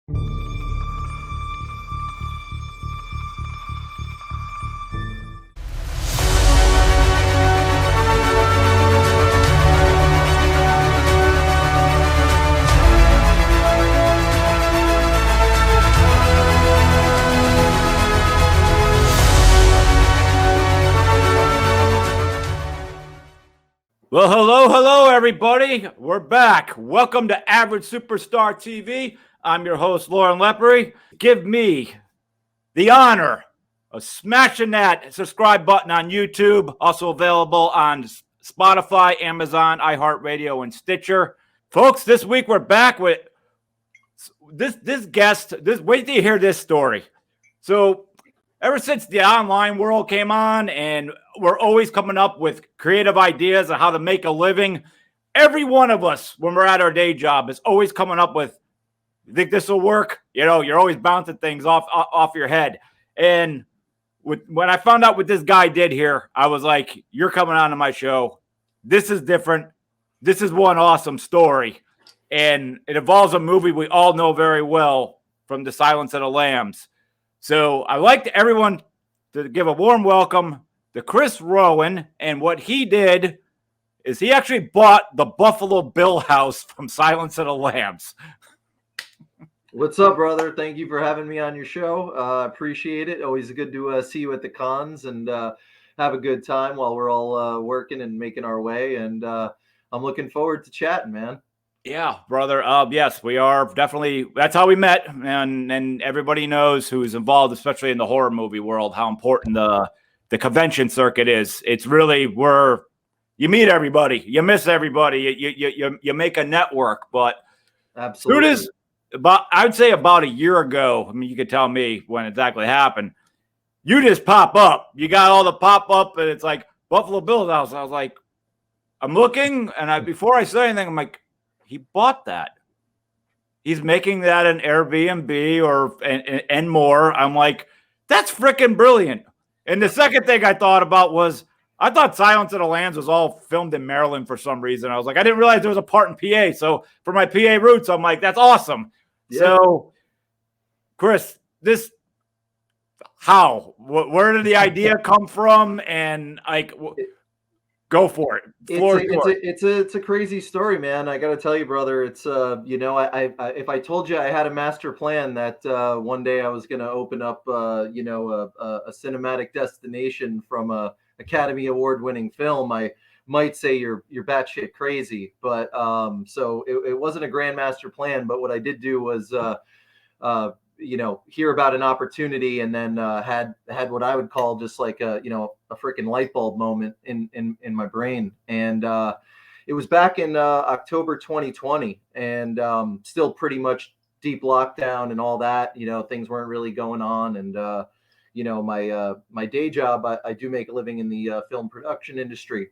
Well, hello, everybody. We're back. Welcome to Average Superstar TV. I'm your host, Lauren Lepre. Give me the honor of smashing that subscribe button on YouTube, also available on Spotify, Amazon, iHeartRadio, and Stitcher. Folks, this week we're back with this guest. Wait till you hear this story. So, ever since the online world came on and we're always coming up with creative ideas on how to make a living, every one of us, when we're at our day job, is always coming up with, you think this will work? You know, you're always bouncing things off your head. And when I found out what this guy did here, I was like, you're coming on to my show. This is different. This is one awesome story. And it involves a movie we all know very well from The Silence of the Lambs. So I'd like everyone to give a warm welcome to Chris Rowan. And what he did is he actually bought the Buffalo Bill house from Silence of the Lambs. What's up, brother? Thank you for having me on your show. Appreciate it. Always good to see you at the cons and have a good time while we're all working and making our way. And I'm looking forward to chatting, man. Yeah, brother. Yes, we are definitely. That's how we met, and everybody knows who's involved, especially in the horror movie world, how important the convention circuit is. It's really where you meet everybody, you miss everybody, you make a network. But absolutely, it is I would say about a year ago. I mean, you could tell me when exactly happened. You just pop up. You got all the pop up, and it's like Buffalo Bill's house. I was like, I'm looking, and before I say anything, I'm like, he bought that. He's making that an Airbnb and more. I'm like, that's freaking brilliant. And the second thing I thought about was, I thought Silence of the Lambs was all filmed in Maryland for some reason. I was like, I didn't realize there was a part in PA. So for my PA roots, I'm like, that's awesome. Yeah. So, Chris, where did the idea come from? And like, go for it. It's a crazy story, man. I got to tell you, brother. It's I if I told you I had a master plan that one day I was going to open up a cinematic destination from a Academy Award winning film, I might say you're batshit crazy. But so it wasn't a grand master plan. But what I did do was hear about an opportunity and then had what I would call just like a freaking light bulb moment in my brain. And it was back in October 2020, and still pretty much deep lockdown and all that. Things weren't really going on. And my day job, I do make a living in the film production industry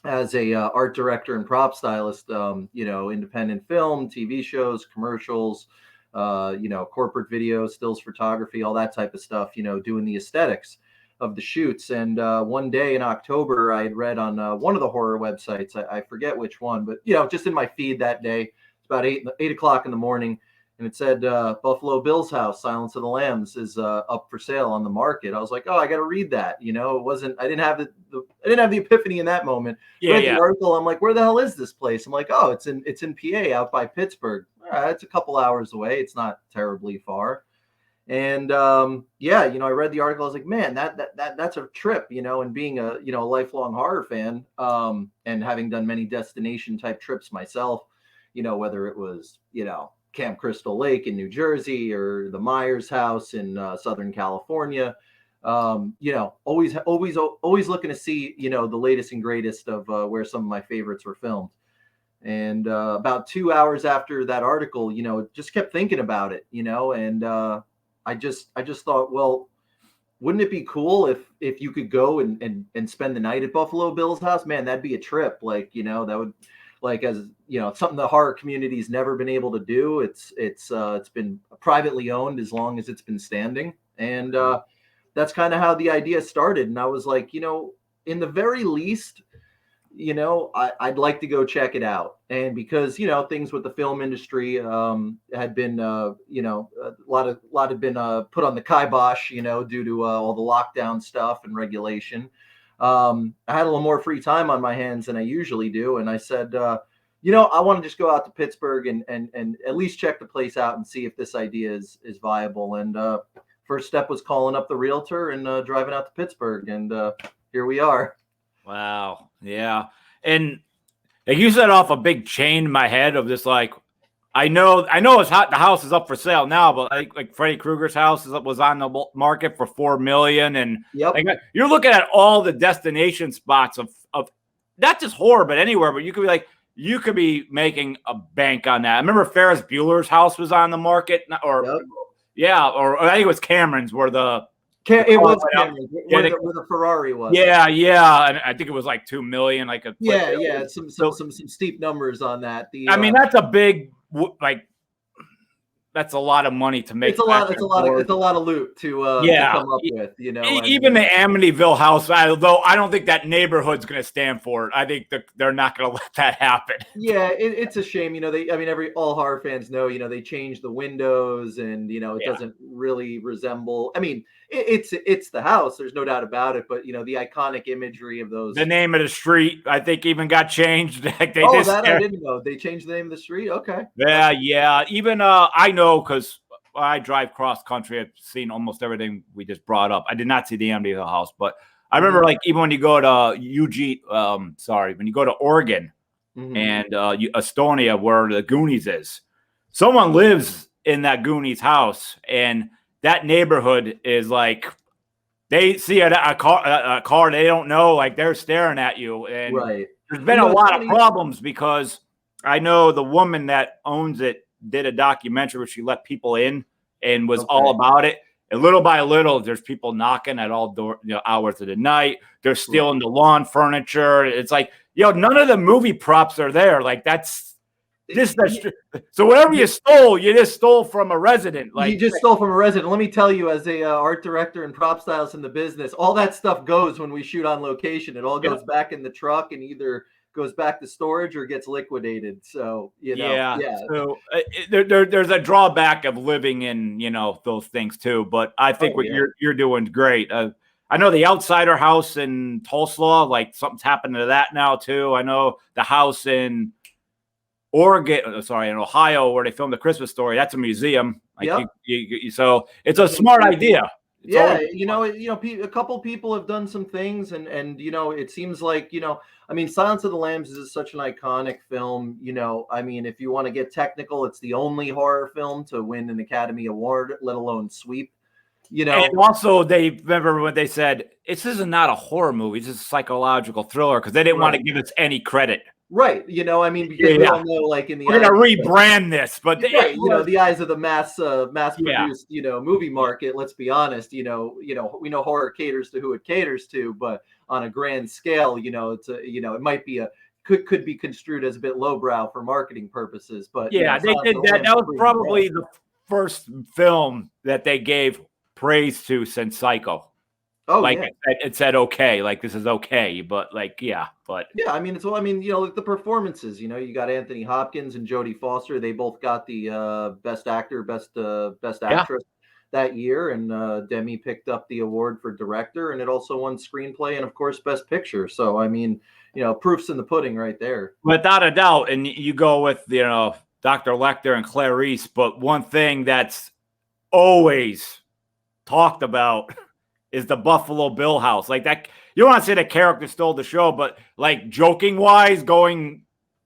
as a art director and prop stylist. Independent film, TV shows, commercials, corporate videos, stills photography, all that type of stuff, doing the aesthetics of the shoots. And one day in October, I had read on one of the horror websites, I forget which one, but, just in my feed that day, it's about 8 o'clock in the morning. And it said, Buffalo Bill's house, Silence of the Lambs, is up for sale on the market. I was like, oh, I got to read that. I didn't have the epiphany in that moment. Yeah, the article. I'm like, where the hell is this place? I'm like, oh, it's in PA out by Pittsburgh. It's a couple hours away. It's not terribly far. And I read the article. I was like, man, that's a trip, and being a lifelong horror fan, and having done many destination type trips myself, whether it was, Camp Crystal Lake in New Jersey or the Myers house in Southern California, always looking to see, the latest and greatest of where some of my favorites were filmed. And about 2 hours after that article, just kept thinking about it, and I just thought, well, wouldn't it be cool if you could go and spend the night at Buffalo Bill's house? Man, that'd be a trip. Like, that would, like, as something the horror community's never been able to do. It's been privately owned as long as it's been standing. And that's kind of how the idea started. And I was like, in the very least, I'd like to go check it out. And because things with the film industry had been a lot had been put on the kibosh due to all the lockdown stuff and regulation. I had a little more free time on my hands than I usually do, and I said, I want to just go out to Pittsburgh and at least check the place out and see if this idea is viable. And first step was calling up the realtor and driving out to Pittsburgh, and here we are. Wow. Yeah. And like you set off a big chain in my head of this, like, I know it's hot. The house is up for sale now, but like Freddy Krueger's house was on the market for $4 million, and like, you're looking at all the destination spots of not just horror, but anywhere. But you could be making a bank on that. I remember Ferris Bueller's house was on the market, or I think it was Cameron's where it was Cameron's, where the Ferrari was. Yeah, and I think it was like $2 million. Some steep numbers on that. I mean, that's a big that's a lot of money to make. It's a lot of loot to come up with. Even the Amityville house, although I don't think that neighborhood's going to stand for it. I think they're not going to let that happen. Yeah, it's a shame. All horror fans know. They changed the windows, and it doesn't really resemble. I mean, it's the house. There's no doubt about it. But the iconic imagery of those. The name of the street, I think, even got changed. I didn't know. They changed the name of the street. Okay. Yeah. Even I know, because I drive cross country. I've seen almost everything we just brought up. I did not see the Amityville house, but I remember even when you go to when you go to Oregon and Estonia, where the Goonies is, someone lives in that Goonies house, and that neighborhood is like, they see a car they don't know, like they're staring at you. And there's been a lot of problems, because I know the woman that owns it did a documentary where she let people in and was all about it. And little by little, there's people knocking at all hours of the night. They're stealing the lawn furniture. It's like, none of the movie props are there. Like, that's so whatever you just stole from a resident. Like, you just stole from a resident. Let me tell you, as a art director and prop stylist in the business, all that stuff goes when we shoot on location. It all goes back in the truck and either goes back to storage or gets liquidated. So, So there's a drawback of living in, those things too. But I think you're doing great. I know the Outsider house in Tulsa, like something's happened to that now too. I know the house in in Ohio, where they filmed The Christmas Story. That's a museum. So it's a smart idea. A couple people have done some things, and it seems like, Silence of the Lambs is such an iconic film. If you want to get technical, it's the only horror film to win an Academy Award, let alone sweep. And also, they remember when they said this is not a horror movie, it's a psychological thriller, because they didn't want to give us any credit. Right, because we all know, like, in the we're gonna rebrand this, but the eyes of the mass-produced, movie market. Let's be honest, we know horror caters to who it caters to, but on a grand scale, it's it might be could be construed as a bit lowbrow for marketing purposes. But they did that. That was probably the first film that they gave praise to since Psycho. It said okay, like this is okay, but the performances, you got Anthony Hopkins and Jodie Foster. They both got the best actor, best actress that year, and Demi picked up the award for director, and it also won screenplay and of course best picture. So proof's in the pudding right there, without a doubt. And you go with Dr. Lecter and Clarice, but one thing that's always talked about is the Buffalo Bill house. Like that, you don't want to say the character stole the show, but like joking wise, going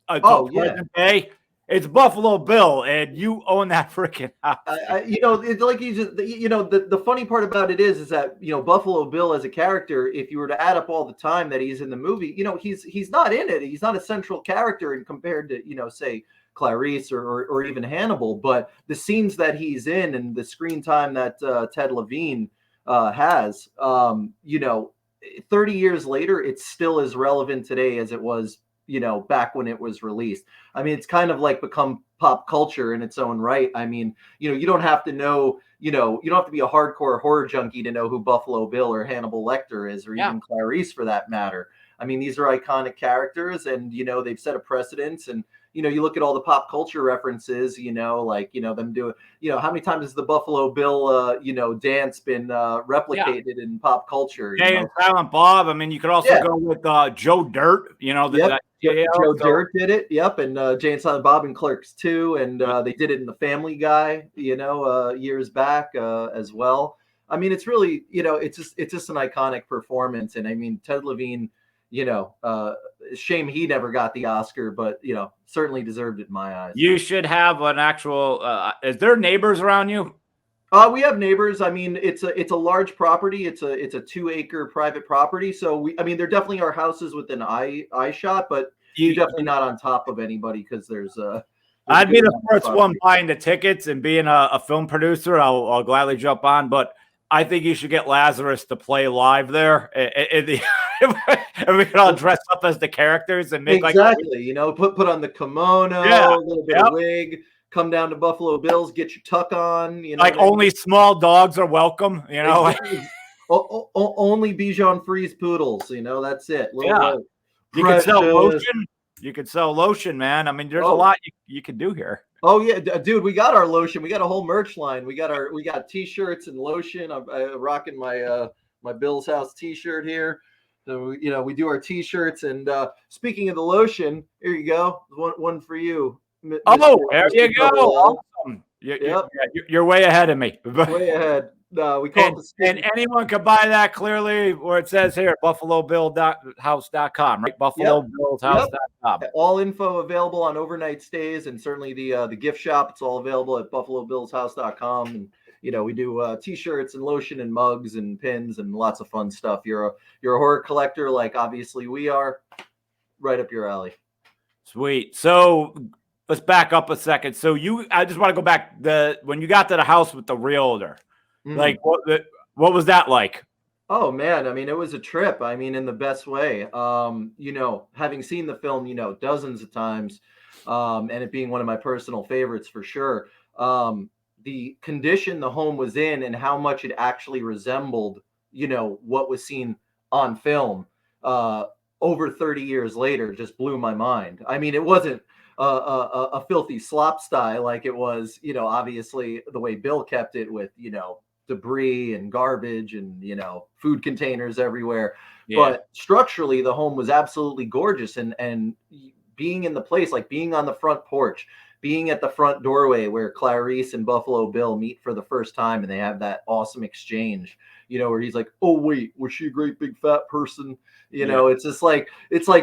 present day, it's Buffalo Bill, and you own that freaking house. It's like the funny part about it is that Buffalo Bill as a character, if you were to add up all the time that he's in the movie, he's not in it. He's not a central character, and compared to say Clarice or even Hannibal, but the scenes that he's in and the screen time that Ted Levine has, 30 years later, it's still as relevant today as it was, back when it was released. It's kind of like become pop culture in its own right. You don't have to know, you don't have to be a hardcore horror junkie to know who Buffalo Bill or Hannibal Lecter is, or even Clarice for that matter. These are iconic characters, and they've set a precedence, and you look at all the pop culture references, like, them doing, how many times has the Buffalo Bill, dance been Yeah. replicated in pop culture? Jay and Silent Bob. I mean, you could also Yeah. go with Joe Dirt. Yep. Joe So Dirt did it. Yep. And Jay and Silent Bob and Clerks too. And they did it in The Family Guy, years back as well. I mean, it's really, it's just an iconic performance. And I mean, Ted Levine, shame he never got the Oscar, but certainly deserved it in my eyes. you should have an actual. Is there neighbors around you? We have neighbors. I mean, it's a large property. It's a 2-acre private property. So there definitely are houses within eye shot, but you're definitely not on top of anybody because there's I'd be the first one buying the tickets, and being a film producer, I'll gladly jump on. But I think you should get Lazarus to play live there. And we could all dress up as the characters and make exactly, put on the kimono, a little bit of wig, come down to Buffalo Bills, get your tuck on, like only small dogs are welcome, Exactly. Only Bichon Frise poodles, that's it. You can sell lotion. You can sell lotion, man. I mean, there's a lot you can do here. Oh yeah, dude, we got our lotion. We got a whole merch line. We got t-shirts and lotion. I'm rocking my Bill's House t-shirt here. So we do our t-shirts. And speaking of the lotion, here you go. One for you. There you go. Awesome. You're way ahead of me. Way ahead. We call it and anyone can buy that, clearly, where it says here, buffalobillhouse.com, right? Buffalobillhouse.com. All info available on overnight stays, and certainly the gift shop. It's all available at buffalobillshouse.com. And we do t-shirts and lotion and mugs and pins and lots of fun stuff. You're a horror collector, like obviously we are. Right up your alley. Sweet. So let's back up a second. So I just want to go back when you got to the house with the realtor. Like what was that like? Oh man, I mean, it was a trip. I mean, in the best way. Having seen the film, dozens of times, and it being one of my personal favorites for sure. The condition the home was in and how much it actually resembled, what was seen on film, over 30 years later, just blew my mind. I mean, it wasn't a filthy slop style like it was, obviously the way Bill kept it with, debris and garbage and food containers everywhere. But structurally the home was absolutely gorgeous, and being in the place, like being on the front porch, being at the front doorway where Clarice and Buffalo Bill meet for the first time, and they have that awesome exchange, where he's like, oh wait, was she a great big fat person? It's just like,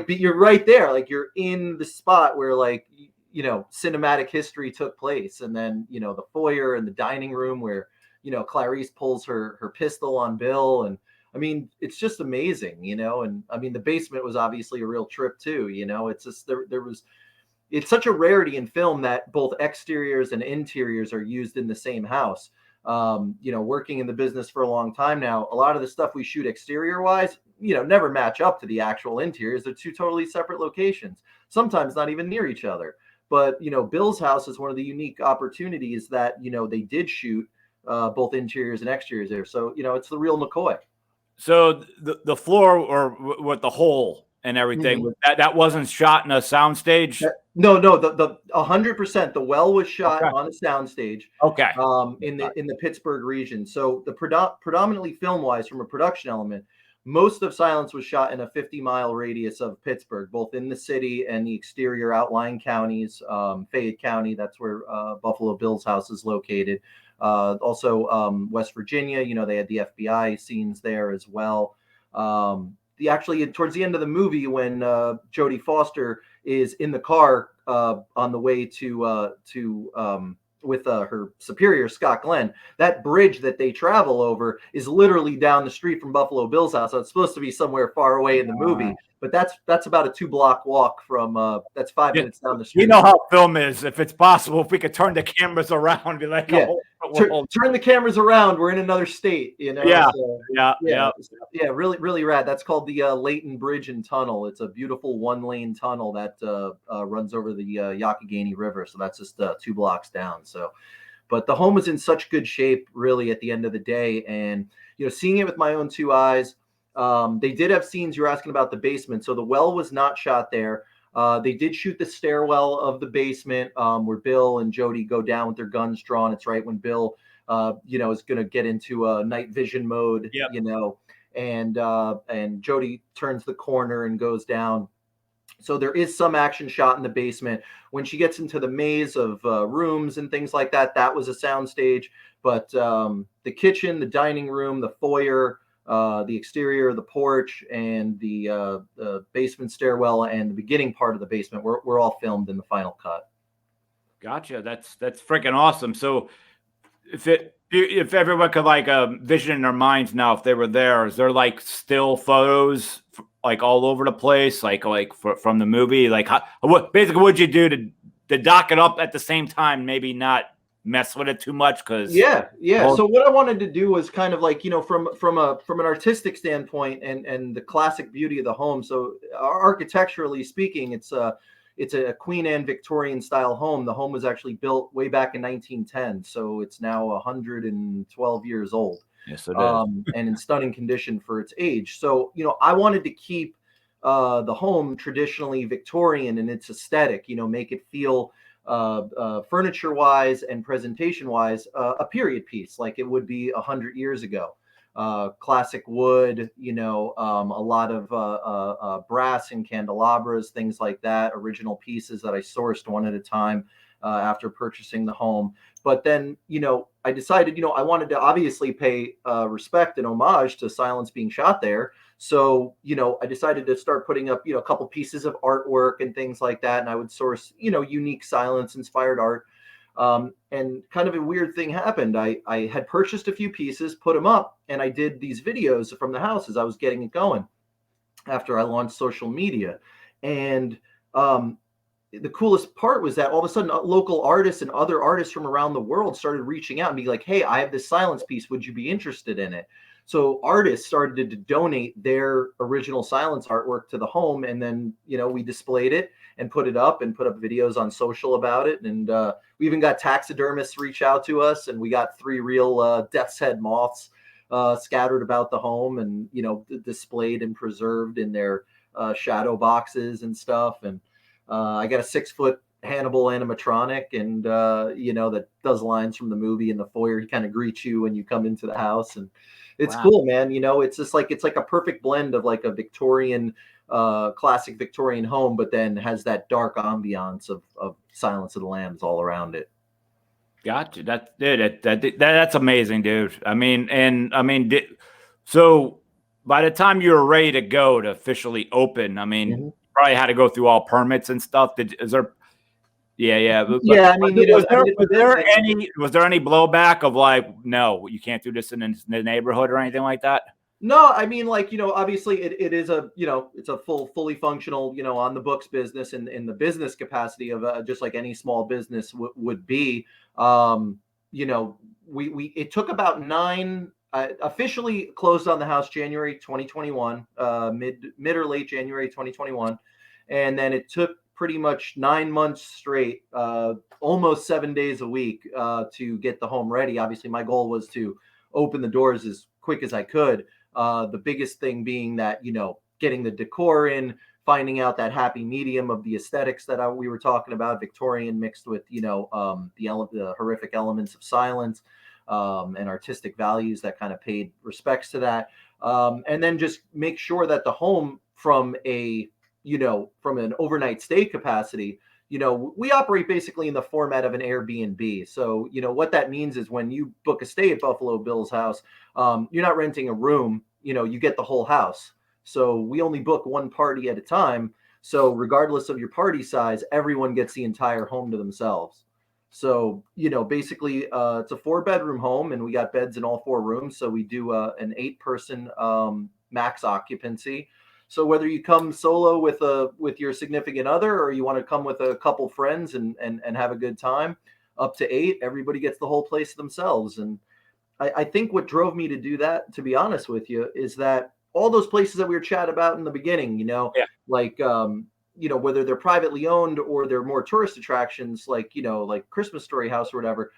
you're right there, like you're in the spot where cinematic history took place. And then the foyer and the dining room where Clarice pulls her pistol on Bill. And I mean, it's just amazing, and I mean, the basement was obviously a real trip too. It's just, it's such a rarity in film that both exteriors and interiors are used in the same house. Working in the business for a long time now, a lot of the stuff we shoot exterior wise, never match up to the actual interiors. They're two totally separate locations, sometimes not even near each other. But, Bill's house is one of the unique opportunities that, they did shoot both interiors and exteriors there. So, it's the real McCoy. So the floor, or with the hole and everything, that wasn't shot in a soundstage? No, the 100%. The well was shot on a soundstage. Okay. In the Pittsburgh region. So the predominantly film wise, from a production element, most of Silence was shot in a 50-mile radius of Pittsburgh, both in the city and the exterior outlying counties. Fayette County, that's where Buffalo Bill's house is located. Also West Virginia, they had the FBI scenes there as well. Actually, towards the end of the movie, when Jodie Foster is in the car on the way with her superior, Scott Glenn, that bridge that they travel over is literally down the street from Buffalo Bill's house. So it's supposed to be somewhere far away in the movie, but that's about a 2-block walk from that's 5 minutes down the street. You know how film is. If it's possible, if we could turn the cameras around and be like, turn the cameras around, we're in another state, Yeah. Really, really rad. That's called the Layton Bridge and Tunnel. It's a beautiful 1-lane tunnel that runs over the Youghiogheny River. So that's just 2 blocks down. So, but the home was in such good shape, really, at the end of the day. And seeing it with my own 2 eyes, they did have scenes. You're asking about the basement. So the well was not shot there. They did shoot the stairwell of the basement, where Bill and Jody go down with their guns drawn. It's right when Bill, is going to get into a night vision mode, Yep. and Jody turns the corner and goes down. So there is some action shot in the basement. When she gets into the maze of rooms and things like that, that was a soundstage. But the kitchen, the dining room, the foyer, the exterior of the porch, and the basement stairwell, and the beginning part of the basement were all filmed in the final cut. Gotcha. That's freaking awesome. So if everyone could like vision in their minds now, if they were there, is there like still photos like all over the place, from the movie? Like, what what'd you do to dock it up at the same time? Maybe not mess with it too much, because yeah. So what I wanted to do was kind of like, from an artistic standpoint and the classic beauty of the home. So architecturally speaking, it's a Queen Anne Victorian style home. The home was actually built way back in 1910, so it's now 112 years old. Yes, it is. And in stunning condition for its age. So, I wanted to keep the home traditionally Victorian in its aesthetic, make it feel furniture wise and presentation wise a period piece, like it would be 100 years ago. Classic wood, a lot of brass and candelabras, things like that, original pieces that I sourced one at a time after purchasing the home. But then, I decided, I wanted to obviously pay respect and homage to silence being shot there. So, I decided to start putting up, a couple pieces of artwork and things like that. And I would source, unique silence inspired art. And kind of a weird thing happened. I had purchased a few pieces, put them up, and I did these videos from the house as I was getting it going after I launched social media. And the coolest part was that all of a sudden local artists and other artists from around the world started reaching out and be like, hey, I have this silence piece. Would you be interested in it? So artists started to donate their original silence artwork to the home. And then, we displayed it and put it up and put up videos on social about it. And we even got taxidermists reach out to us, and we got 3 real death's head moths scattered about the home and, displayed and preserved in their shadow boxes and stuff. And I got a 6-foot Hannibal animatronic, and that does lines from the movie in the foyer. He kind of greets you when you come into the house, and it's cool, man. It's just like, it's like a perfect blend of like a Victorian, classic Victorian home, but then has that dark ambiance of Silence of the Lambs all around it. Gotcha. That's amazing, dude. So by the time you were ready to go to officially open, you probably had to go through all permits and stuff. Yeah. Was there any blowback of like, no, you can't do this in the neighborhood or anything like that? No, obviously it is a, it's a fully functional, on the books business in the business capacity of just like any small business would be. It took about 9, officially closed on the house January 2021, mid or late January 2021. And then it took pretty much 9 months straight, almost 7 days a week to get the home ready. Obviously, my goal was to open the doors as quick as I could. The biggest thing being that, getting the decor in, finding out that happy medium of the aesthetics that we were talking about, Victorian mixed with, the horrific elements of silence and artistic values that kind of paid respects to that. And then just make sure that the home from an overnight stay capacity, we operate basically in the format of an Airbnb. So, what that means is when you book a stay at Buffalo Bill's house, you're not renting a room, you get the whole house. So we only book one party at a time. So regardless of your party size, everyone gets the entire home to themselves. So, basically it's a 4-bedroom home, and we got beds in all 4 rooms. So we do an 8-person max occupancy. So whether you come solo with your significant other, or you want to come with a couple friends and have a good time, up to 8, everybody gets the whole place to themselves. And I think what drove me to do that, to be honest with you, is that all those places that we were chatting about in the beginning, like whether they're privately owned or they're more tourist attractions, like Christmas Story House or whatever,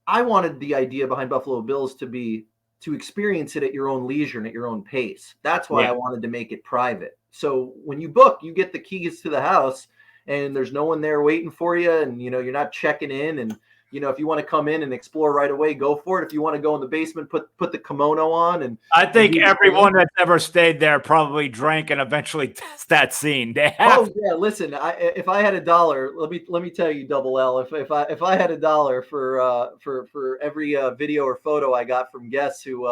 I wanted the idea behind Buffalo Bill's to experience it at your own leisure and at your own pace. That's why I wanted to make it private. So when you book, you get the keys to the house, and there's no one there waiting for you, and you're not checking in. And if you want to come in and explore right away, go for it. If you want to go in the basement, put the kimono on, and I think do the everyone thing. that's ever stayed there probably drank and eventually test that scene. They have. Oh yeah, listen. If I had $1, let me tell you, Double L. If I had $1 for every video or photo I got from guests who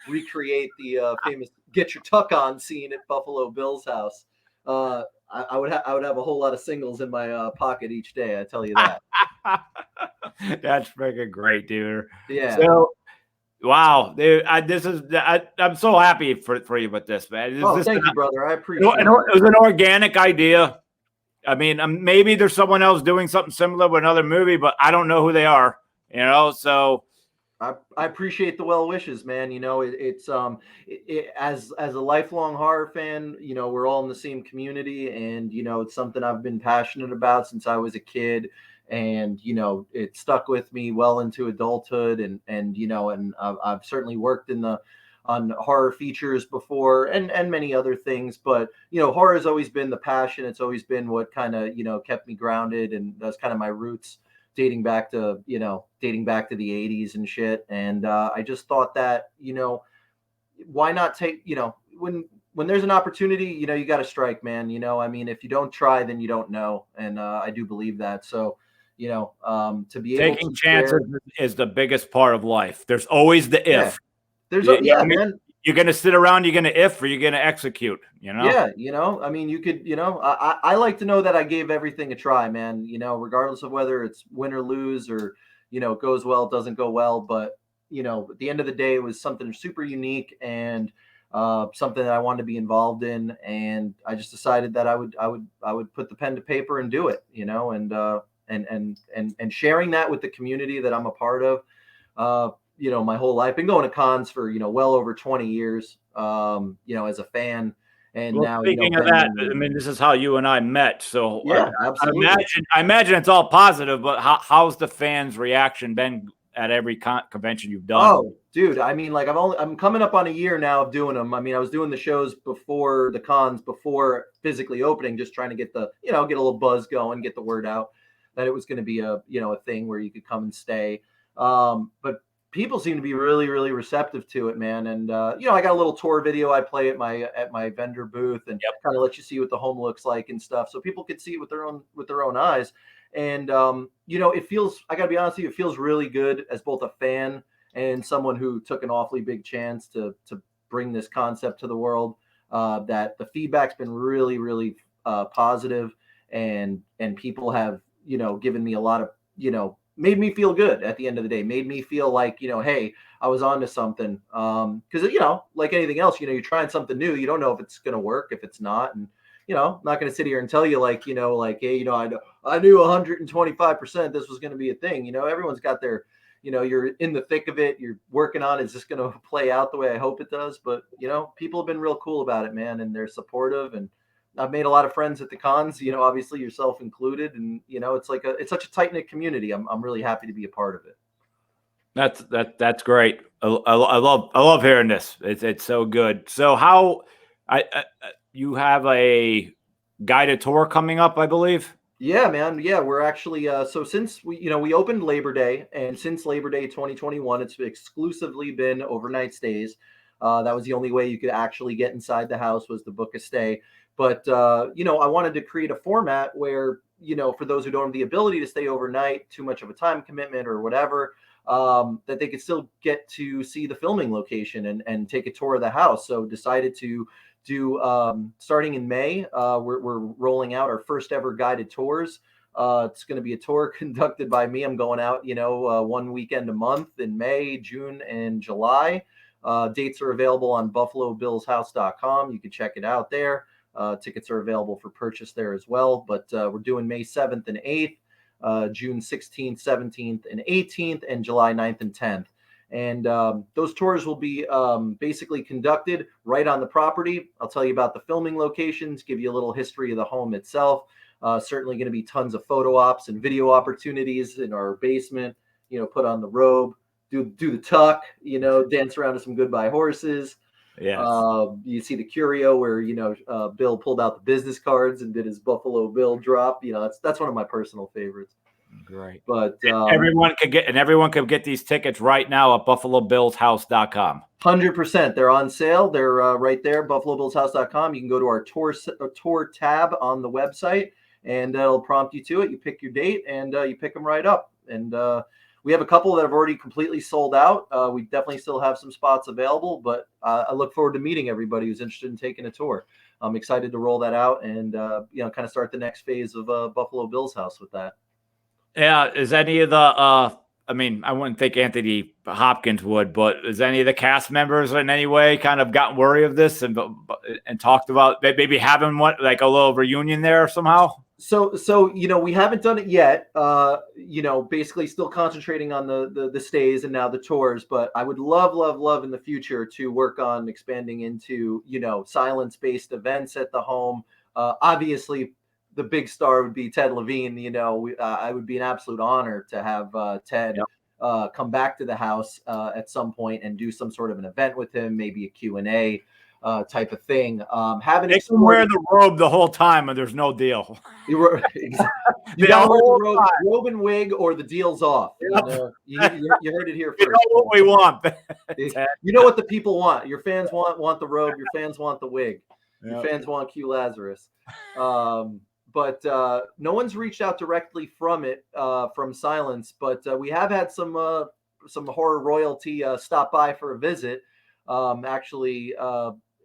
recreate the famous "Get Your Tuck On" scene at Buffalo Bill's house, I would have a whole lot of singles in my pocket each day. I tell you that. That's freaking great, dude. Yeah. So, wow, dude, I'm so happy for you with this, man. Oh, This thank you, brother. I appreciate it. it was an organic idea. I mean, maybe there's someone else doing something similar with another movie, but I don't know who they are. So I appreciate the well wishes, man. As a lifelong horror fan, we're all in the same community, and it's something I've been passionate about since I was a kid, and it stuck with me well into adulthood, and I've certainly worked on horror features before, and many other things, but horror has always been the passion. It's always been what kind of kept me grounded, and that's kind of my roots, dating back to the 80s and shit. And I just thought that why not take when there's an opportunity, you got to strike, man. I mean, if you don't try, then you don't know. And I do believe that. So to be able taking to chances is the biggest part of life. There's always the yeah. if. Man. You're gonna sit around, you're gonna if, or you're gonna execute. Yeah, I mean, you could, I like to know that I gave everything a try, man. Regardless of whether it's win or lose, or it goes well, it doesn't go well. But at the end of the day, it was something super unique, and something that I wanted to be involved in. And I just decided that I would put the pen to paper and do it. And sharing that with the community that I'm a part of. My whole life, been going to cons for well over 20 years. As a fan. And well, now, speaking of that, I mean, this is how you and I met. So yeah, absolutely. I imagine it's all positive, but how's the fans' reaction been at every convention you've done? Oh, dude, I mean, like I'm coming up on a year now of doing them. I mean, I was doing the shows before the cons, before physically opening, just trying to get the, get a little buzz going, get the word out that it was going to be a thing where you could come and stay. But people seem to be really, really receptive to it, man. And I got a little tour video I play at my vendor booth, and kind of let you see what the home looks like and stuff, so people could see it with their own eyes. And it feels, I gotta be honest with you, it feels really good as both a fan and someone who took an awfully big chance to bring this concept to the world. That the feedback's been really, really positive, and people have given me a lot of made me feel good at the end of the day, made me feel like, hey, I was onto something. Because, like anything else, you're trying something new. You don't know if it's going to work, if it's not. And, I'm not going to sit here and tell you hey, I knew 125% this was going to be a thing. Everyone's got their, you're in the thick of it. You're working on, is this going to play out the way I hope it does? But, people have been real cool about it, man. And they're supportive, and I've made a lot of friends at the cons, obviously yourself included. And, it's such a tight knit community. I'm really happy to be a part of it. That's great. I love hearing this. It's so good. So how you have a guided tour coming up, I believe. Yeah, man. Yeah, we're actually so since we opened Labor Day, and since Labor Day 2021, it's exclusively been overnight stays. That was the only way you could actually get inside the house, was to book a stay. But I wanted to create a format where, for those who don't have the ability to stay overnight, too much of a time commitment or whatever, that they could still get to see the filming location and take a tour of the house. So decided to do, starting in May, we're rolling out our first ever guided tours. It's going to be a tour conducted by me. I'm going out, one weekend a month in May, June, and July. Dates are available on buffalobillshouse.com. You can check it out there. Tickets are available for purchase there as well. But we're doing May 7th and 8th, June 16th, 17th, and 18th, and July 9th and 10th. And those tours will be basically conducted right on the property. I'll tell you about the filming locations, give you a little history of the home itself. Certainly going to be tons of photo ops and video opportunities in our basement. Put on the robe, do the tuck, dance around to some Goodbye Horses. Yes. You see the curio where Bill pulled out the business cards and did his Buffalo Bill drop. That's one of my personal favorites. Great. But everyone could get these tickets right now at buffalobillshouse.com. 100%. They're on sale. They're right there, buffalobillshouse.com. You can go to our tour tab on the website, and it'll prompt you to it. You pick your date, and you pick them right up. And we have a couple that have already completely sold out. We definitely still have some spots available, but I look forward to meeting everybody who's interested in taking a tour. I'm excited to roll that out and kind of start the next phase of Buffalo Bill's House with that. Yeah, is any of the I mean, I wouldn't think Anthony Hopkins would, but is any of the cast members in any way kind of gotten worry of this and talked about maybe having like a little reunion there somehow? So we haven't done it yet. Basically still concentrating on the stays and now the tours. But I would love in the future to work on expanding into silence-based events at the home. Obviously, the big star would be Ted Levine. I would be an absolute honor to have Ted come back to the house at some point and do some sort of an event with him, maybe a Q&A type of thing. They can wear the robe the whole time and there's no deal. You got to wear the robe and wig or the deal's off. Yep. You heard it here first. You know what we want. You know what the people want. Your fans want the robe. Your fans want the wig. Yep. Your fans want Q Lazarus. But no one's reached out directly from Silence. But we have had some horror royalty stop by for a visit. Actually,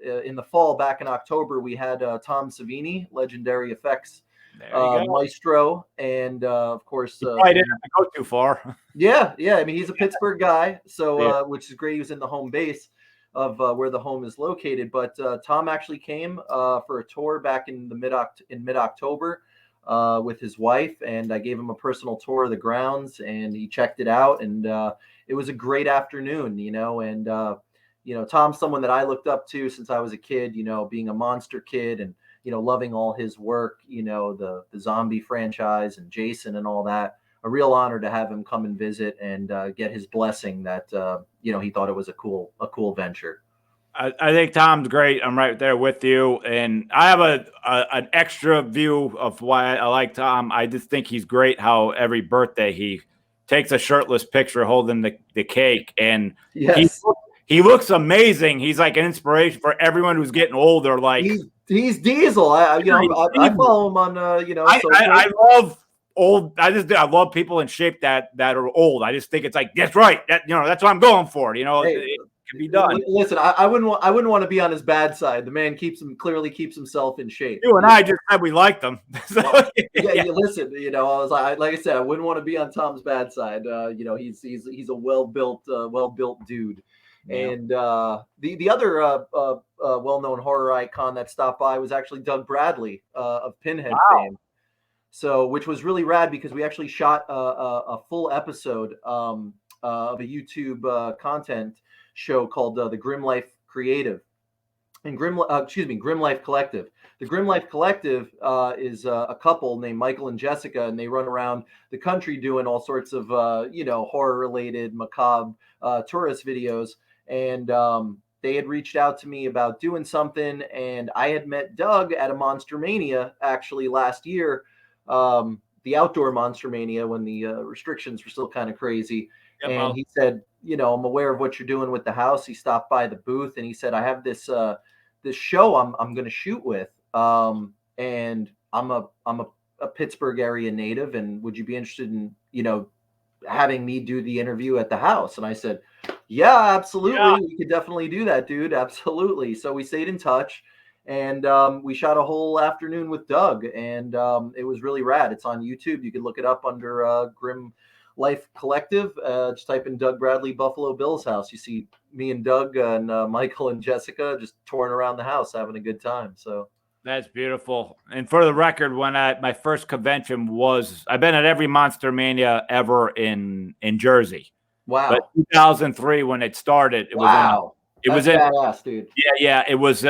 in the fall, back in October, we had Tom Savini, legendary effects maestro, and of course, I didn't go too far. Yeah. I mean, he's a Pittsburgh guy, so which is great. He was in the home base of where the home is located. But Tom actually came for a tour back in mid-October with his wife, and I gave him a personal tour of the grounds, and he checked it out, and it was a great afternoon, and Tom's someone that I looked up to since I was a kid, being a monster kid and, loving all his work, the zombie franchise and Jason and all that. A real honor to have him come and visit and get his blessing that, he thought it was a cool venture. I think Tom's great. I'm right there with you. And I have an extra view of why I like Tom. I just think he's great how every birthday he takes a shirtless picture holding the cake. And yes. He looks amazing. He's like an inspiration for everyone who's getting older. Like he's Diesel. I follow him on I love old. I love people in shape that are old. I just think it's like that's right. That's what I'm going for. Hey, it can be done. Listen, I wouldn't want to be on his bad side. The man clearly keeps himself in shape. You and I just said we liked him. So, listen, I was like I said, I wouldn't want to be on Tom's bad side. He's a well-built dude. Yeah. And the other well-known horror icon that stopped by was actually Doug Bradley of Pinhead fame. So, which was really rad because we actually shot a full episode of a YouTube content show called the Grim Life Creative and Grim Life Collective. The Grim Life Collective is a couple named Michael and Jessica, and they run around the country doing all sorts of horror-related, macabre tourist videos. And they had reached out to me about doing something, and I had met Doug at a Monster Mania actually last year, the outdoor Monster Mania when the restrictions were still kind of crazy. Yep, and he said, I'm aware of what you're doing with the house. He stopped by the booth and he said, I have this show I'm going to shoot with, and I'm a Pittsburgh area native, and would you be interested in having me do the interview at the house? And I said, yeah, absolutely. Yeah. We could definitely do that, dude. Absolutely. So we stayed in touch, and we shot a whole afternoon with Doug, and it was really rad. It's on YouTube. You can look it up under Grim Life Collective. Just type in Doug Bradley Buffalo Bill's House. You see me and Doug and Michael and Jessica just touring around the house having a good time. So that's beautiful. And for the record, when my first convention I've been at every Monster Mania ever in Jersey. Wow. But 2003 when it started, it was badass, dude. Yeah. It was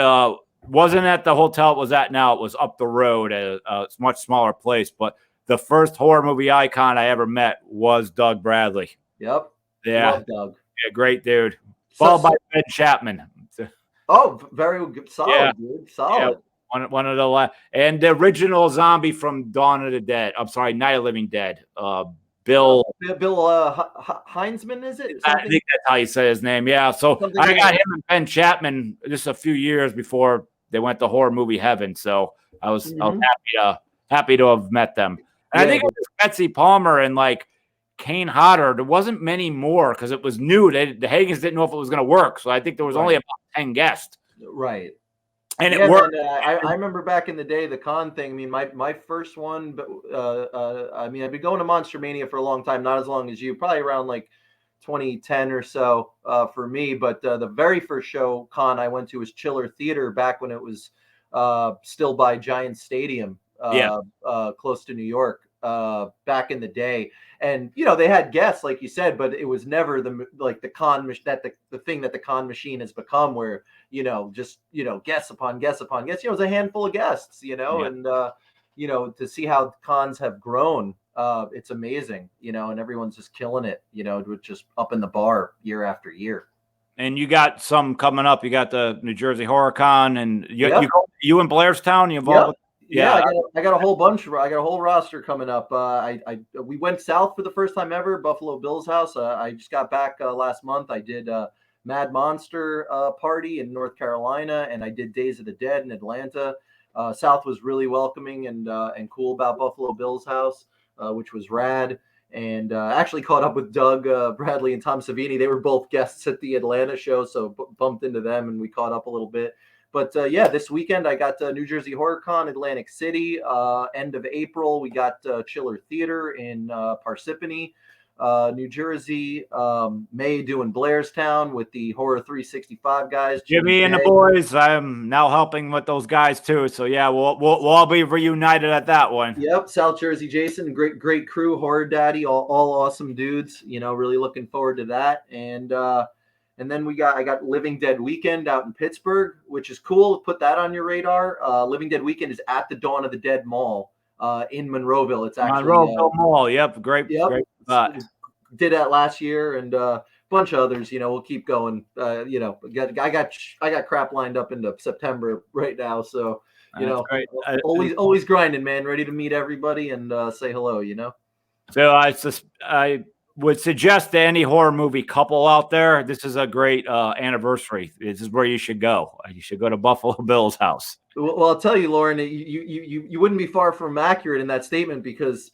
wasn't at the hotel it was at now. It was up the road at a much smaller place. But the first horror movie icon I ever met was Doug Bradley. Yep. Yeah. Love Doug. Yeah, great dude. Followed by Ben Chapman. Oh, very good. Solid, Yeah, dude. yeah. Solid. One of the and the original zombie from Dawn of the Dead. I'm sorry, Night of the Living Dead. Bill. Bill Heinzman, is it I something? think that's how you say his name. Yeah. So Something I got along. him and Ben Chapman just a few years before they went to horror movie heaven. So I was Mhm. happy to have met them. And I Yeah, think it was Betsy Palmer and like Kane Hodder. There wasn't many more because it was new. The Hagens didn't know if it was going to work. So I think there was only right, about 10 guests. right. And it Yeah, worked. man. I remember back in the day the con thing. I mean, my first one, but I mean, I've been going to Monster Mania for a long time, not as long as you, probably around like 2010 or so for me. But the very first show con I went to was Chiller Theater back when it was still by Giant Stadium, Yeah. close to New York, back in the day. And they had guests, like you said, but it was never the con that the thing that the con machine has become, where just guests upon guests upon guests. It was a handful of guests, Yeah. and to see how cons have grown, it's amazing, and everyone's just killing it, with just up in the bar year after year. And you got some coming up. You got the New Jersey Horror Con, and Yep. you in Blairstown. You involved Yep. with? Yeah, Yeah. I got a whole bunch. I got a whole roster coming up. We went south for the first time ever, Buffalo Bill's house. I just got back last month. I did Mad Monster party in North Carolina, and I did Days of the Dead in Atlanta. South was really welcoming and cool about Buffalo Bill's house, which was rad. And actually caught up with Doug Bradley and Tom Savini. They were both guests at the Atlanta show, so bumped into them and we caught up a little bit. But yeah, this weekend I got New Jersey Horror Con, Atlantic City. End of April, we got Chiller Theater in Parsippany, New Jersey. May doing Blairstown with the Horror 365 guys. Jimmy and the J. boys. I'm now helping with those guys too. So yeah, we'll all be reunited at that one. Yep, South Jersey Jason, great crew, Horror Daddy, all awesome dudes. Really looking forward to that. And then I got Living Dead Weekend out in Pittsburgh, which is cool. Put that on your radar. Living Dead Weekend is at the Dawn of the Dead Mall in Monroeville. It's actually Monroeville Mall. Yep, great. yep. Spot. Did that last year, and a bunch of others. We'll keep going. I got crap lined up into September right now, so That's great. always grinding, man. Ready to meet everybody and say hello. So I would suggest to any horror movie couple out there, this is a great anniversary. This is where you should go. You should go to Buffalo Bill's house. Well, I'll tell you, Lauren, you wouldn't be far from accurate in that statement, because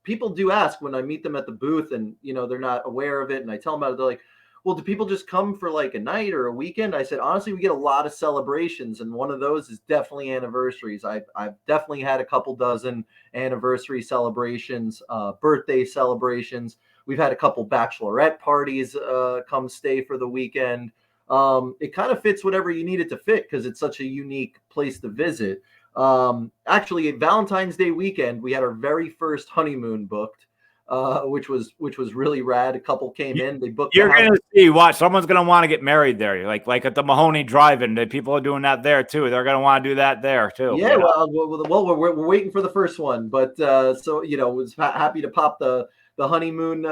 people do ask when I meet them at the booth, and they're not aware of it, and I tell them about it. They're like, "Well, do people just come for like a night or a weekend?" I said, honestly, we get a lot of celebrations, and one of those is definitely anniversaries. I've definitely had a couple dozen anniversary celebrations, birthday celebrations. We've had a couple bachelorette parties come stay for the weekend. It kind of fits whatever you need it to fit, because it's such a unique place to visit. Actually, Valentine's Day weekend, we had our very first honeymoon booked, which was really rad. A couple came in, they booked. You're gonna see what someone's gonna want to get married there, like at the Mahoney Drive-In. The people are doing that there too. They're gonna want to do that there too. Yeah, well, we're waiting for the first one, but so was happy to pop the honeymoon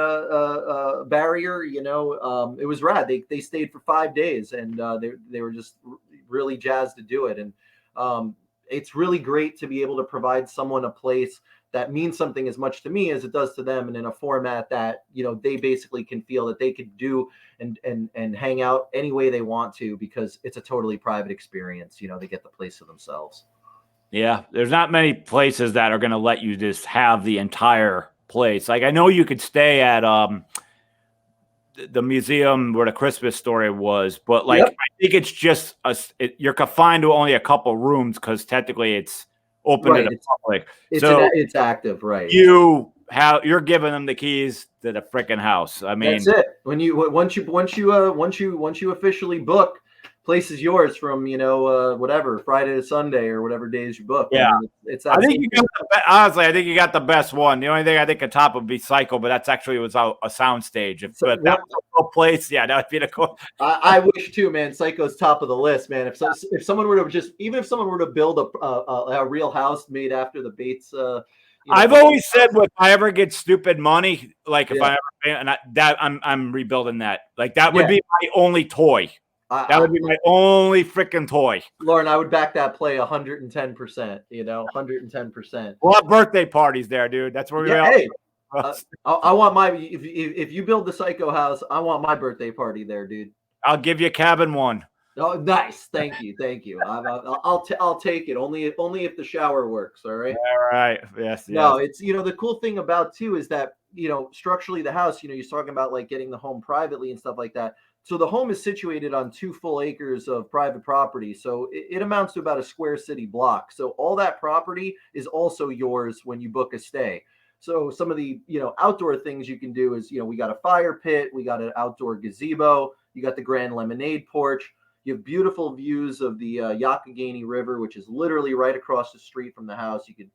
barrier. It was rad. They stayed for 5 days, and they were just really jazzed to do it. And it's really great to be able to provide someone a place that means something as much to me as it does to them, and in a format that they basically can feel that they could do and hang out any way they want to, because it's a totally private experience. They get the place to themselves. Yeah, there's not many places that are going to let you just have the entire place. Like I know you could stay at the museum where the Christmas story was, but like Yep. I think it's just you're confined to only a couple rooms because technically it's open to the public. It's active, right? You're giving them the keys to the freaking house. I mean, that's it. Once you officially book, place is yours from whatever Friday to Sunday or whatever days you book. Yeah, I mean, I think honestly, I think you got the best one. The only thing I think on top would be Psycho, but that's actually was a sound stage. If that was a place, yeah, that would be the cool. I wish too, man. Psycho's top of the list, man. If someone were to even if someone were to build a real house made after the Bates. I've always said, if I ever get stupid money, like if I ever, I'm rebuilding that. Like that would be my only toy. That would be my only freaking toy. Lauren, I would back that play 110%. 110%. We'll have birthday parties there, dude. That's where we Yeah, all. hey, I want my if you build the Psycho house, I want my birthday party there, dude. I'll give you cabin 1. Oh, nice. Thank you. I'll take it. Only if the shower works. All right. All right. Yes. No, it's the cool thing about too is that structurally the house. You're talking about like getting the home privately and stuff like that. So the home is situated on 2 full acres of private property. So it amounts to about a square city block. So all that property is also yours when you book a stay. So some of the outdoor things you can do is we got a fire pit, we got an outdoor gazebo, you got the grand lemonade porch. You have beautiful views of the Yakagani River, which is literally right across the street from the house. You could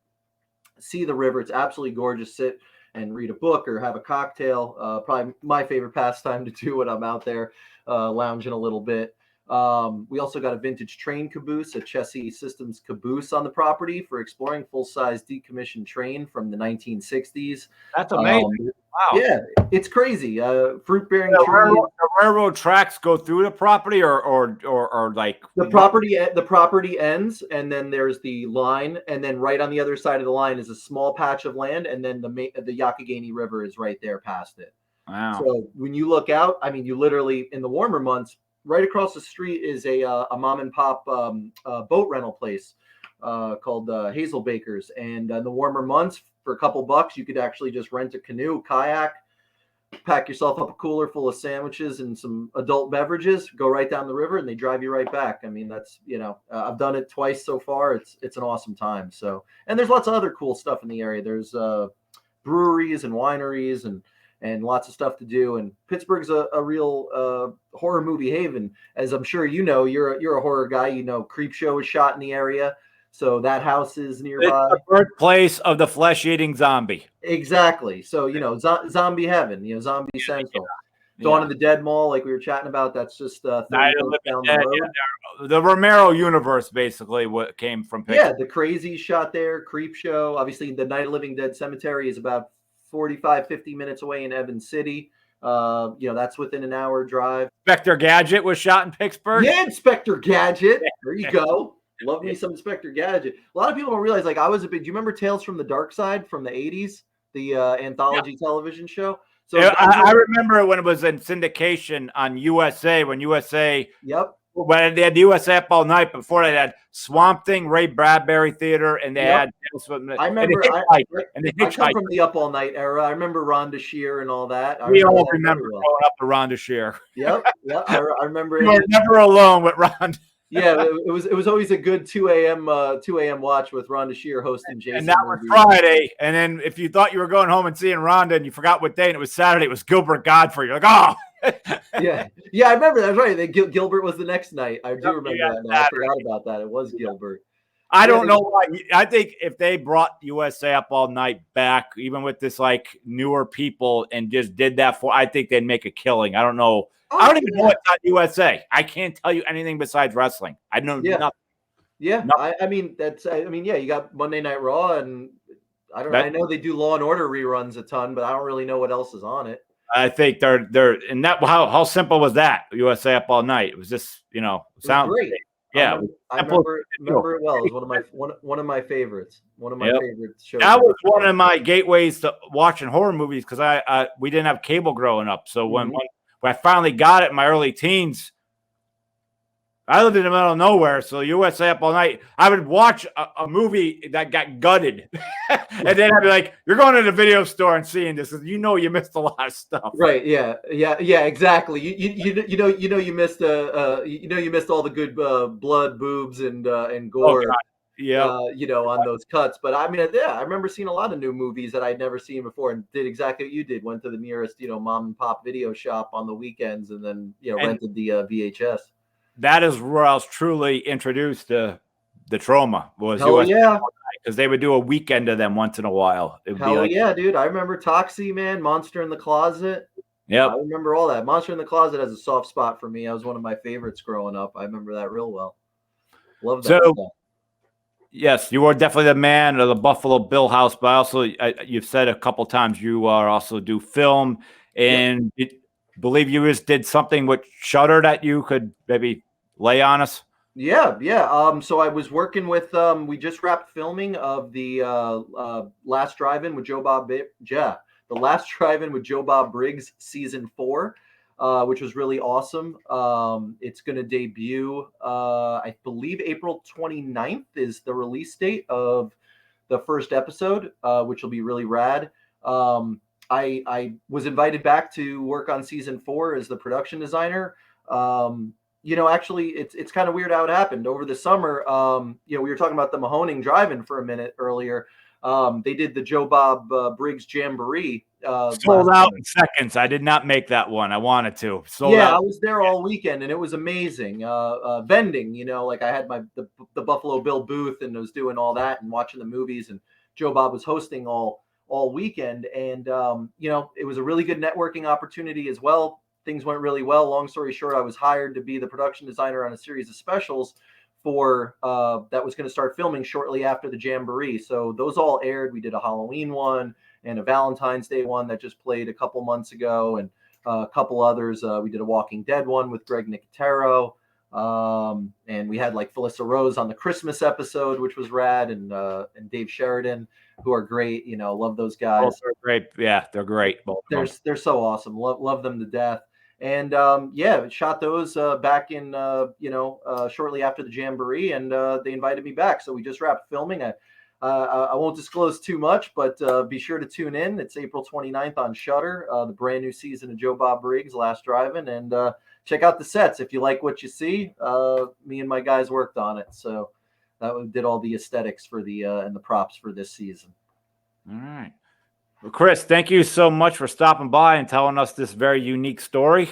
see the river. It's absolutely gorgeous. Sit and read a book or have a cocktail. Probably my favorite pastime to do when I'm out there lounging a little bit. We also got a vintage train caboose, a Chessie Systems caboose on the property for exploring, full-size decommissioned train from the 1960s. That's amazing. Wow. Yeah, it's crazy. Fruit-bearing trees. The railroad tracks go through the property, or like the property ends, and then there's the line, and then right on the other side of the line is a small patch of land, and then the Yakagani River is right there past it. Wow. So when you look out, I mean, you literally in the warmer months, right across the street is a mom and pop boat rental place called Hazel Bakers, and in the warmer months, for a couple bucks, you could actually just rent a canoe, kayak, pack yourself up a cooler full of sandwiches and some adult beverages, go right down the river, and they drive you right back. I mean, that's I've done it twice so far. It's an awesome time. So, and there's lots of other cool stuff in the area. There's breweries and wineries and lots of stuff to do. And Pittsburgh's a real horror movie haven, as I'm sure you're a horror guy. Creepshow is shot in the area. So that house is nearby. It's the birthplace of the flesh-eating zombie. Exactly. So, zombie heaven, zombie central. Yeah. Dawn of the Dead Mall, like we were chatting about, that's just 30 minutes down the road. Yeah. The Romero universe, basically, what came from Pittsburgh. Yeah, the Crazy shot there, Creepshow. Obviously, the Night of Living Dead Cemetery is about 45, 50 minutes away in Evans City. That's within an hour drive. Inspector Gadget was shot in Pittsburgh. Yeah, Inspector Gadget. There you go. Love me some Inspector Gadget. A lot of people don't realize, like, do you remember Tales from the Dark Side from the 80s? The anthology television show? So yeah, I remember it when it was in syndication on USA, when USA. Yep. When they had the USA Up All Night, before they had Swamp Thing, Ray Bradbury Theater, and they had. I remember. I come from the Up All Night era. I remember Rhonda Shear and all that. We all remember growing up with Rhonda Shear. Yep. I remember. You were never alone with Rhonda. Yeah, it was always a good 2 a.m. watch with Rhonda Shear hosting Jason. And that was Friday. And then if you thought you were going home and seeing Rhonda and you forgot what day and it was Saturday, it was Gilbert Godfrey. You're like, oh. yeah, I remember that. Right. Gilbert was the next night. I do remember that now. I forgot about that. It was Gilbert. I don't know why. I think if they brought USA Up All Night back, even with this like newer people, and just did that I think they'd make a killing. I don't know. I don't even know what's on USA. I can't tell you anything besides wrestling. I know nothing. Yeah, nothing. You got Monday Night Raw, and I know they do Law and Order reruns a ton, but I don't really know what else is on it. I think they're and that how simple was that? USA Up All Night. It was just sound great. Yeah, I remember it well. It was one of my favorites. One of my favorite shows. That was one of my gateways to watching horror movies because we didn't have cable growing up. So when I finally got it in my early teens, I lived in the middle of nowhere. So USA Up All Night, I would watch a movie that got gutted. And then I'd be like, you're going to the video store and seeing this. You missed a lot of stuff. Right. Yeah. Exactly. You missed you missed all the good blood, boobs, and gore. Oh, yeah. On those cuts. But I mean, I remember seeing a lot of new movies that I'd never seen before, and did exactly what you did. Went to the nearest, mom and pop video shop on the weekends, and then rented the VHS. That is where I was truly introduced to the trauma. Because they would do a weekend of them once in a while. Dude! I remember Toxie, man, Monster in the Closet. Yeah, I remember all that. Monster in the Closet has a soft spot for me. That was one of my favorites growing up. I remember that real well. Love that stuff. Yes, you are definitely the man of the Buffalo Bill House, but also you've said a couple times you also do film, and believe you just did something with Shutter that you could maybe lay on us. Yeah. So I was working with. We just wrapped filming of the Last Drive-In with the Last Drive-In with Joe Bob Briggs season 4, which was really awesome. It's going to debut. I believe April 29th is the release date of the first episode, which will be really rad. I was invited back to work on season 4 as the production designer. Actually, it's kind of weird how it happened over the summer. We were talking about the Mahoning Drive-In for a minute earlier. They did the Joe Bob Briggs Jamboree. Sold out in seconds. I did not make that one. I wanted to. Sold out. I was there all weekend, and it was amazing. Vending, like I had the Buffalo Bill booth and was doing all that and watching the movies, and Joe Bob was hosting all weekend. And, it was a really good networking opportunity as well. Things went really well. Long story short, I was hired to be the production designer on a series of specials for that was going to start filming shortly after the Jamboree. So those all aired. We did a Halloween one and a Valentine's Day one that just played a couple months ago, and a couple others. We did a Walking Dead one with Greg Nicotero. And we had like Felissa Rose on the Christmas episode, which was rad, and Dave Sheridan, who are great. Love those guys. Oh, they're great. Yeah, they're great. They're so awesome. Love them to death. And shot those back in shortly after the Jamboree, and they invited me back. So we just wrapped filming. I won't disclose too much, but be sure to tune in. It's April 29th on Shudder, the brand new season of Joe Bob Briggs Last Drive-In, and check out the sets. If you like what you see, me and my guys worked on it. So that did all the aesthetics for the and the props for this season. All right. Well, Chris, thank you so much for stopping by and telling us this very unique story.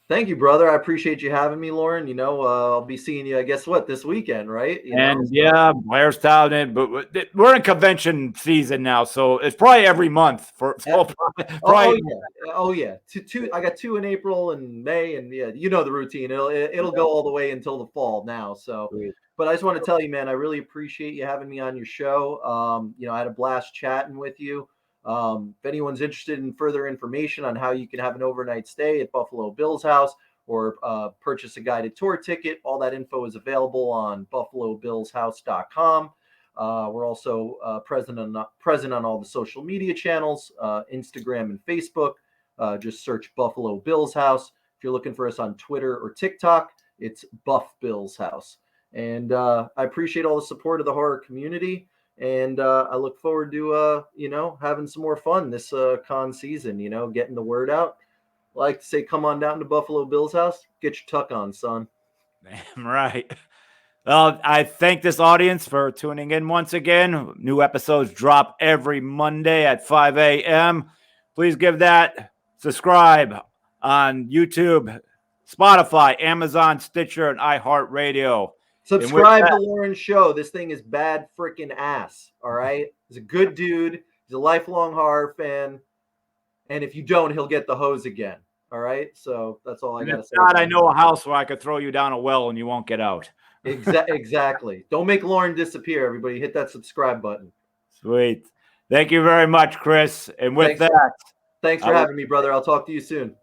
Thank you, brother. I appreciate you having me, Lauren. I'll be seeing you, I guess, this weekend, right? Yeah, Blairstown, but we're in convention season now, so it's probably every month. Oh yeah. Two. I got 2 in April and May, and the routine. It'll go all the way until the fall now. So, but I just want to tell you, man, I really appreciate you having me on your show. I had a blast chatting with you. If anyone's interested in further information on how you can have an overnight stay at Buffalo Bill's house or purchase a guided tour ticket, all that info is available on buffalobillshouse.com. We're also present on all the social media channels, Instagram and Facebook. Just search Buffalo Bill's House. If you're looking for us on Twitter or TikTok, it's Buff Bill's House. And I appreciate all the support of the horror community. And I look forward to, having some more fun this con season, getting the word out. I like to say, come on down to Buffalo Bill's house. Get your tuck on, son. Damn right. Well, I thank this audience for tuning in once again. New episodes drop every Monday at 5 a.m. Please give that subscribe on YouTube, Spotify, Amazon, Stitcher, and iHeartRadio. Subscribe to Lauren's show. This thing is bad freaking ass. All right. He's a good dude. He's a lifelong horror fan. And if you don't, he'll get the hose again. All right. So that's all I got to say. I know a house where I could throw you down a well and you won't get out. Exactly. Don't make Lauren disappear. Everybody hit that subscribe button. Sweet. Thank you very much, Chris. And with thanks for having me, brother. I'll talk to you soon.